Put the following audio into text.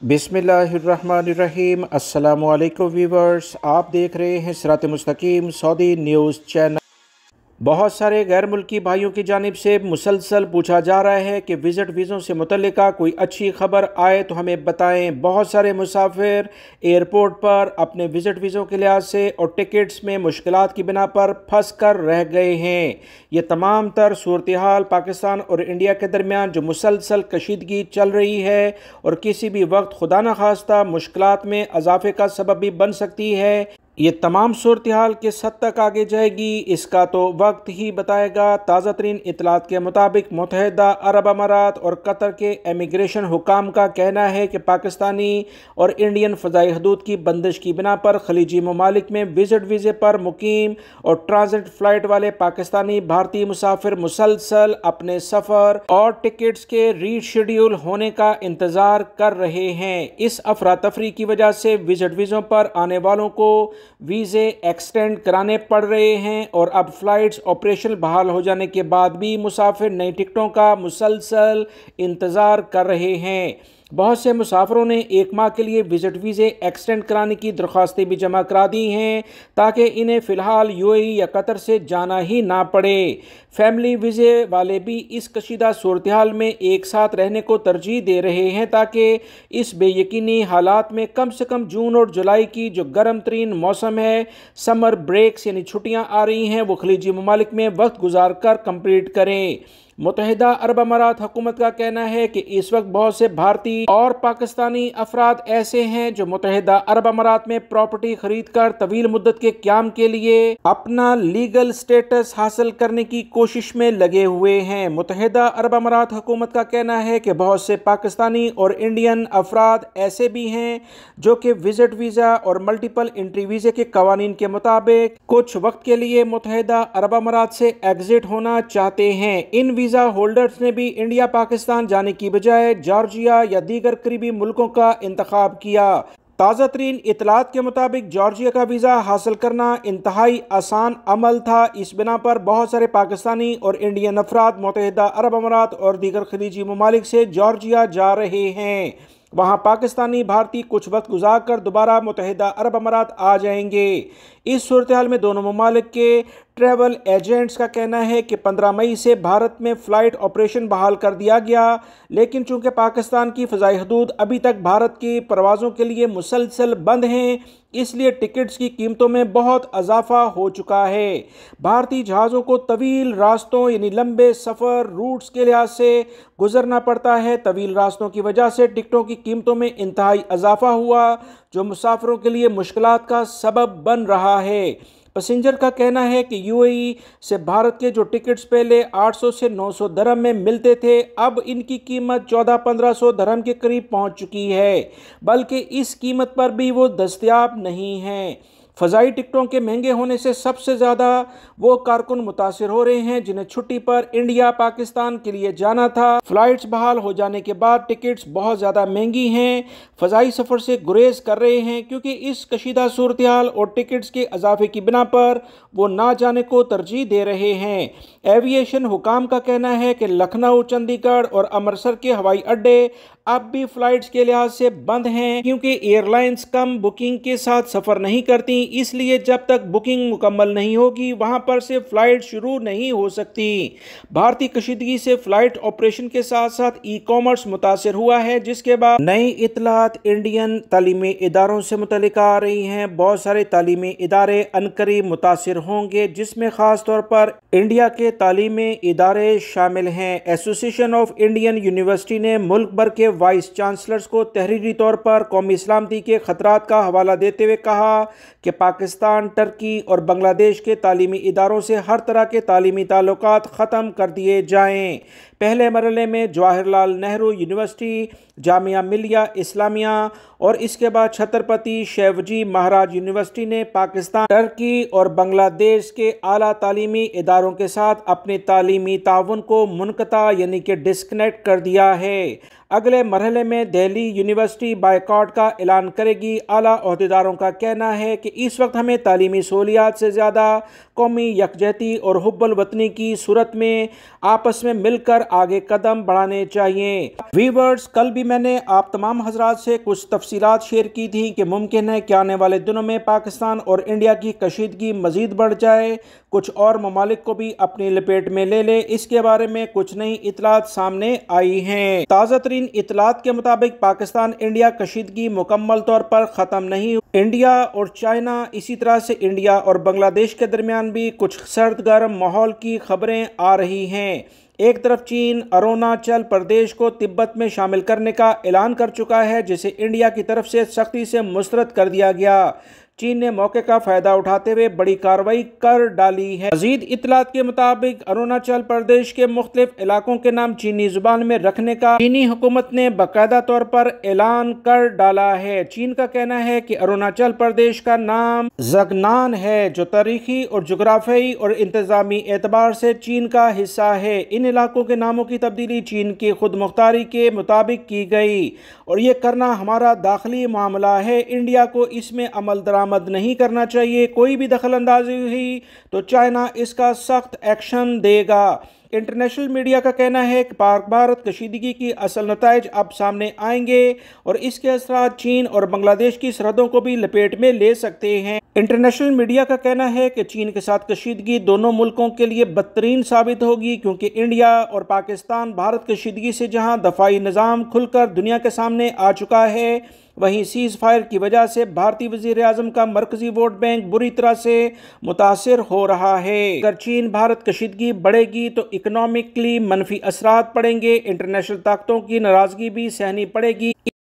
बिस्मिल्लाहिर्रहमानिर्रहीम। अस्सलामुअलैकुम व्यूवर्स, आप देख रहे हैं सिरात मुस्तकीम सऊदी न्यूज़ चैनल। बहुत सारे गैर मुल्की भाइयों की जानिब से मुसलसल पूछा जा रहा है कि विज़िट वीज़ों से मुतल्लिका कोई अच्छी खबर आए तो हमें बताएं। बहुत सारे मुसाफिर एयरपोर्ट पर अपने विज़िट वीज़ों के लिहाज से और टिकट्स में मुश्किलात की बिना पर फंस कर रह गए हैं। ये तमाम तर सूरत हाल पाकिस्तान और इंडिया के दरमियान जो मुसलसल कशीदगी चल रही है और किसी भी वक्त खुदा न खास्ता मुश्किलात में इजाफे का सबब भी बन सकती है। ये तमाम सूरत हाल किस हद तक आगे जाएगी इसका तो वक्त ही बताएगा। ताज़ा तरीन इतलात के मुताबिक मुत्तहिदा अरब अमारात और कतर के इमिग्रेशन हुकाम का कहना है कि पाकिस्तानी और इंडियन फ़ज़ाई हदूद की बंदिश की बिना पर खलीजी ममालिक में विज़िट वीज़े पर मुकीम और ट्रांजिट फ़्लाइट वाले पाकिस्तानी भारतीय मुसाफिर मुसलसल अपने सफ़र और टिकट्स के रीशेड्यूल होने का इंतज़ार कर रहे हैं। इस अफरा तफरी की वजह से विज़िट वीज़ों पर आने वालों को वीज़े एक्सटेंड कराने पड़ रहे हैं और अब फ़्लाइट्स ऑपरेशनल बहाल हो जाने के बाद भी मुसाफिर नई टिकटों का मुसलसल इंतज़ार कर रहे हैं। बहुत से मुसाफिरों ने एक माह के लिए विज़िट वीज़े एक्सटेंड कराने की दरख्वास्तें भी जमा करा दी हैं ताकि इन्हें फ़िलहाल यूएई या कतर से जाना ही ना पड़े। फैमिली वीज़े वाले भी इस कशीदा सूरत हाल में एक साथ रहने को तरजीह दे रहे हैं ताकि इस बेयकीनी हालात में कम से कम जून और जुलाई की जो गर्म तरीन मौसम है, समर ब्रेक्स यानी छुट्टियाँ आ रही हैं, वो खलीजी ममालिक में वक्त गुजार कर कंप्लीट करें। मुत्तहिदा अरब अमारात हुकूमत का कहना है कि इस वक्त बहुत से भारतीय और पाकिस्तानी अफराद ऐसे हैं जो मुत्तहिदा अरब अमारात में प्रॉपर्टी खरीद कर तवील मुद्दत के क़याम के लिए अपना लीगल स्टेटस हासिल करने की कोशिश में लगे हुए हैं। मुत्तहिदा अरब अमारात हुकूमत का कहना है कि बहुत से पाकिस्तानी और इंडियन अफराद ऐसे भी हैं जो कि विजिट वीज़ा और मल्टीपल एंट्री वीज़े के कवानीन के मुताबिक कुछ वक्त के लिए मुत्तहिदा अरब अमारात से एग्जिट होना चाहते हैं। इन वीज़ा होल्डर्स ने भी इंडिया पाकिस्तान जाने की बजाय जॉर्जिया या दीगर करीबी मुल्कों का इंतखाब किया। ताज़ा तरीन इतलात के मुताबिक जॉर्जिया का वीज़ा हासिल करना इंतहाई आसान अमल था। इस बिना पर बहुत सारे पाकिस्तानी और इंडियन अफराद मुत्तहिदा अरब अमारात और दीगर खलीजी ममालिक से जॉर्जिया जा रहे हैं। वहाँ पाकिस्तानी भारतीय कुछ वक्त गुजार कर दोबारा मुत्तहिदा अरब अमारात आ जाएंगे। इस सूरत हाल में दोनों ममालिक के ट्रैवल एजेंट्स का कहना है कि 15 मई से भारत में फ़्लाइट ऑपरेशन बहाल कर दिया गया, लेकिन चूंकि पाकिस्तान की फ़ज़ाई हदूद अभी तक भारत की परवाज़ों के लिए मुसलसल बंद हैं, इसलिए टिकट्स की कीमतों में बहुत इजाफा हो चुका है। भारतीय जहाज़ों को तवील रास्तों यानी लंबे सफ़र रूट्स के लिहाज से गुजरना पड़ता है। तवील रास्तों की वजह से टिकटों की कीमतों में इंतहाई इजाफा हुआ जो मुसाफिरों के लिए मुश्किलात का सबब बन रहा है। पैसेंजर का कहना है कि यूएई से भारत के जो टिकट्स पहले 800 से 900 दरहम में मिलते थे, अब इनकी कीमत 1400-1500 दरहम के करीब पहुंच चुकी है, बल्कि इस कीमत पर भी वो दस्तयाब नहीं हैं। फ़ज़ाई टिकटों के महंगे होने से सबसे ज़्यादा वो कारकुन मुतासिर हो रहे हैं जिन्हें छुट्टी पर इंडिया पाकिस्तान के लिए जाना था। फ़्लाइट्स बहाल हो जाने के बाद टिकट्स बहुत ज़्यादा महंगी हैं, फ़ज़ाई सफ़र से गुरेज कर रहे हैं क्योंकि इस कशीदा सूरत हाल और टिकट्स के इजाफे की बिना पर वो ना जाने को तरजीह दे रहे हैं। एविएशन हुकाम का कहना है कि लखनऊ, चंडीगढ़ और अमृतसर के हवाई अड्डे अब भी फ़्लाइट्स के लिहाज से बंद हैं क्योंकि एयरलाइंस कम बुकिंग के साथ सफ़र नहीं करती, इसलिए जब तक बुकिंग मुकम्मल नहीं होगी वहां पर से फ़्लाइट शुरू नहीं हो सकती। भारतीय कशीदगी से फ़्लाइट ऑपरेशन के साथ साथ ई कॉमर्स मुतासर हुआ है, जिसके बाद नई इतलात इंडियन तालीमी इदारों से मुतल्लिक आ रही हैं। बहुत सारे तालीमी इदारे अनकरीब मुतासर होंगे, जिसमें ख़ास तौर पर इंडिया के तालीमी इदारे शामिल हैं। एसोसिएशन ऑफ इंडियन यूनिवर्सिटी ने मुल्क भर के वाइस चांसलर्स को तहरीरी तौर पर कौमी सलामती के खतरात का हवाला देते हुए कहा कि पाकिस्तान, टर्की और बांग्लादेश के तालीमी इदारों से हर तरह के तालीमी ताल्लुकात ख़त्म कर दिए जाएँ। पहले मरहले में जवाहरलाल नेहरू यूनिवर्सिटी, जामिया मिलिया इस्लामिया और इसके बाद छत्रपति शिवाजी महाराज यूनिवर्सिटी ने पाकिस्तान, टर्की और बांग्लादेश के आला तालीमी इदारों के साथ अपने तालीमी ताउन को मुनक़ता यानी कि डिस्कनेक्ट कर दिया है। अगले मरहले में दिल्ली यूनिवर्सिटी बायकॉट का ऐलान करेगी। आला ओहदेदारों का कहना है कि इस वक्त हमें तालीमी सहूलियात से ज़्यादा कौमी यकजहती और हुब्बुल वतनी की सूरत में आपस में मिलकर आगे कदम बढ़ाने चाहिए। वीवर्स, कल भी मैंने आप तमाम हजरात से कुछ तफसीलात शेयर की थी कि मुमकिन है कि आने वाले दिनों में पाकिस्तान और इंडिया की कशीदगी मजीद बढ़ जाए, कुछ और ममालिक को भी अपनी लपेट में ले ले। इसके बारे में कुछ नई इतलात सामने आई हैं। ताज़ा तरीन इतलात के मुताबिक पाकिस्तान इंडिया कशीदगी मुकम्मल तौर पर ख़त्म नहीं। इंडिया और चाइना, इसी तरह से इंडिया और बांग्लादेश के दरमियान भी कुछ सर्द गर्म माहौल की खबरें आ रही हैं। एक तरफ चीन अरुणाचल प्रदेश को तिब्बत में शामिल करने का ऐलान कर चुका है, जिसे इंडिया की तरफ से सख्ती से मुस्तरद कर दिया गया। चीन ने मौके का फायदा उठाते हुए बड़ी कार्रवाई कर डाली है। मजीद इतलात के मुताबिक अरुणाचल प्रदेश के मुख्तलिफ इलाकों के नाम चीनी जुबान में रखने का चीनी हुकूमत ने बाकायदा तौर पर ऐलान कर डाला है। चीन का कहना है कि अरुणाचल प्रदेश का नाम जगनान है, जो तारीखी और जोग्राफियाई और इंतजामी एतबार से चीन का हिस्सा है। इन इलाकों के नामों की तब्दीली चीन की खुद मुख्तारी के मुताबिक की गई और ये करना हमारा दाखिली मामला है। इंडिया को इसमें अमल दरामद नहीं करना चाहिए। कोई भी दखल अंदाजी हुई तो चाइना इसका सख्त एक्शन देगा। इंटरनेशनल मीडिया का कहना है कि पाक भारत कशीदगी की असल नताइज अब सामने आएंगे और इसके असरात चीन और बांग्लादेश की सरहदों को भी लपेट में ले सकते हैं। इंटरनेशनल मीडिया का कहना है कि चीन के साथ कशीदगी दोनों मुल्कों के लिए बदतरीन साबित होगी, क्योंकि इंडिया और पाकिस्तान भारत कशीदगी से जहां दफाई निज़ाम खुलकर दुनिया के सामने आ चुका है, वहीं सीज़ फायर की वजह से भारतीय वज़ीर आज़म का मरकजी वोट बैंक बुरी तरह से मुतासिर हो रहा है। अगर चीन भारत कशीदगी बढ़ेगी तो इकोनॉमिकली मनफी असरात पड़ेंगे। इंटरनेशनल ताकतों की नाराज़गी भी सहनी पड़ेगी।